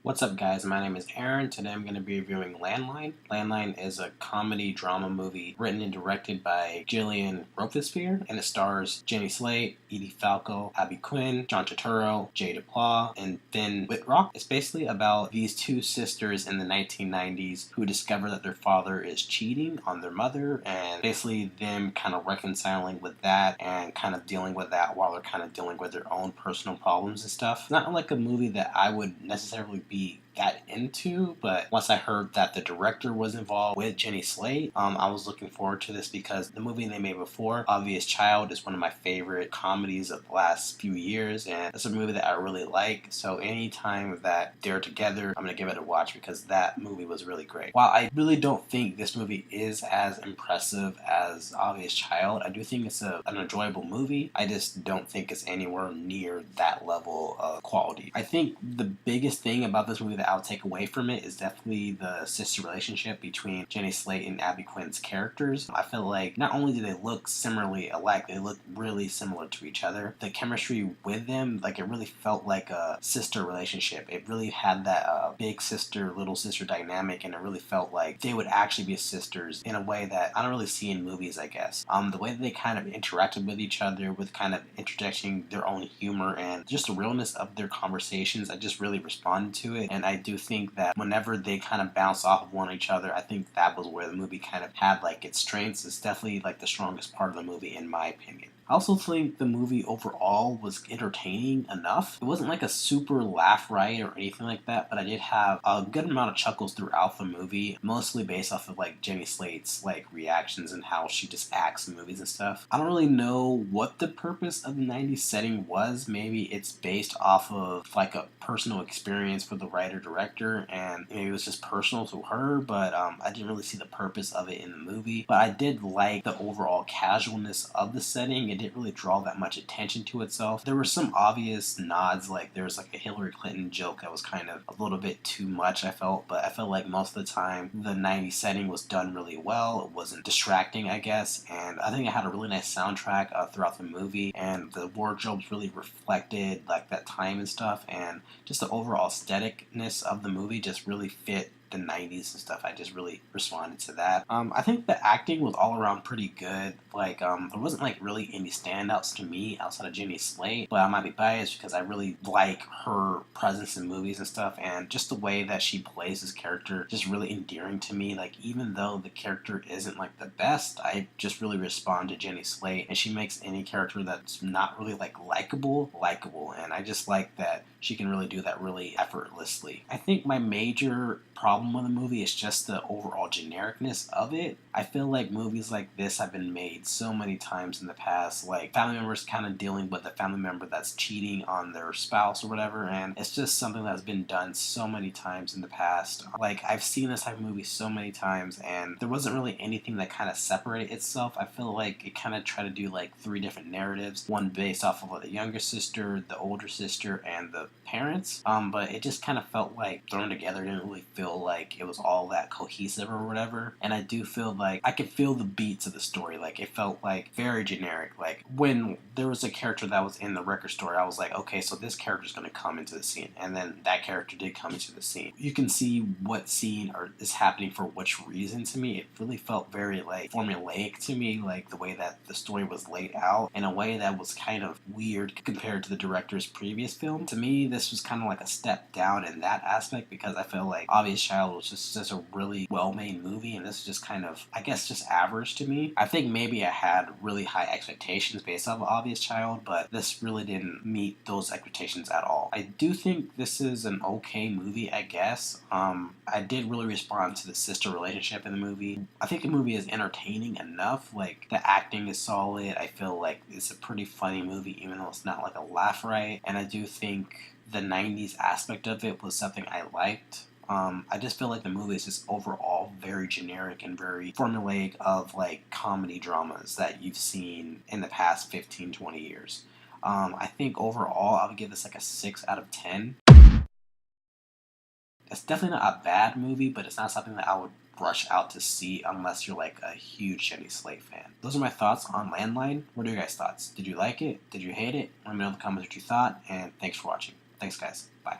What's up, guys? My name is Aaron. Today I'm going to be reviewing Landline. Landline is a comedy drama movie written and directed by Gillian Robespierre, and it stars Jenny Slate, Edie Falco, Quinn, Turturro, Duplass, and Finn Wittrock. It's basically about these two sisters in the 1990s who discover that their father is cheating on their mother, and basically them kind of reconciling with that and kind of dealing with that while they're kind of dealing with their own personal problems and stuff. It's not like a movie that I would necessarily be that into, but once I heard that the director was involved with Jenny Slate, I was looking forward to this because the movie they made before, Obvious Child, is one of my favorite comedies of the last few years, and it's a movie that I really like. So anytime that they're together, I'm gonna give it a watch because that movie was really great. While I really don't think this movie is as impressive as Obvious Child, I do think it's an enjoyable movie. I just don't think it's anywhere near that level of quality. I think the biggest thing about this movie that I'll take away from it is definitely the sister relationship between Jenny Slate and Quinn's characters. I feel like not only do they look similarly alike, they look really similar to each other. The chemistry with them, like, it really felt like a sister relationship. It really had that big sister, little sister dynamic, and it really felt like they would actually be sisters in a way that I don't really see in movies, I guess. The way that they kind of interacted with each other, with kind of interjecting their own humor and just the realness of their conversations, I just really responded to it. And I do think that whenever they kind of bounce off of one another, I think that was where the movie kind of had like its strengths. It's definitely like the strongest part of the movie in my opinion. I also think the movie overall was entertaining enough. It wasn't like a super laugh riot or anything like that, but I did have a good amount of chuckles throughout the movie, mostly based off of like Jenny Slate's like reactions and how she just acts in movies and stuff. I don't really know what the purpose of the 90s setting was. Maybe it's based off of like a personal experience for the writer-director, and maybe it was just personal to her, but I didn't really see the purpose of it in the movie. But I did like the overall casualness of the setting. It didn't really draw that much attention to itself. There were some obvious nods, like there was like a Hillary Clinton joke that was kind of a little bit too much, I felt, but I felt like most of the time the 90s setting was done really well. It wasn't distracting, I guess, and I think it had a really nice soundtrack throughout the movie, and the wardrobes really reflected like that time and stuff, and just the overall aestheticness of the movie just really fit the 90s and stuff. I just really responded to that. I think the acting was all around pretty good. Like, there wasn't like really any standouts to me outside of Jenny Slate, but I might be biased because I really like her presence in movies and stuff, and just the way that she plays this character just really endearing to me. Like, even though the character isn't like the best, I just really respond to Jenny Slate, and she makes any character that's not really like likable, and I just like that she can really do that really effortlessly. I think my major problem with the movie is just the overall genericness of it. I feel like movies like this have been made so many times in the past, like family members kind of dealing with a family member that's cheating on their spouse or whatever, and it's just something that's been done so many times in the past. Like, I've seen this type of movie so many times, and there wasn't really anything that kind of separated itself. I feel like it kind of tried to do like three different narratives, one based off of the younger sister, the older sister, and the parents, but it just kind of felt like thrown together. It didn't really feel like it was all that cohesive or whatever, and I do feel like I could feel the beats of the story. Like, it felt like very generic. Like, when there was a character that was in the record store, I was like, okay, so this character's going to come into the scene, and then that character did come into the scene. You can see what scene is happening for which reason. To me, it really felt very like formulaic to me, like the way that the story was laid out in a way that was kind of weird compared to the director's previous film. To me, this was kind of like a step down in that aspect because I feel like Obvious Child was just a really well-made movie, and this is just kind of, I guess, just average to me. I think maybe I had really high expectations based off of Obvious Child, but this really didn't meet those expectations at all. I do think this is an okay movie, I guess. I did really respond to the sister relationship in the movie. I think the movie is entertaining enough. Like, the acting is solid. I feel like it's a pretty funny movie, even though it's not like a laugh riot, and I do think the 90s aspect of it was something I liked. I just feel like the movie is just overall very generic and very formulaic of like comedy dramas that you've seen in the past 15-20 years. I think overall I would give this like a 6 out of 10. It's definitely not a bad movie, but it's not something that I would rush out to see unless you're like a huge Jenny Slate fan. Those are my thoughts on Landline. What are your guys' thoughts? Did you like it? Did you hate it? Let me know in the comments what you thought, and thanks for watching. Thanks, guys. Bye.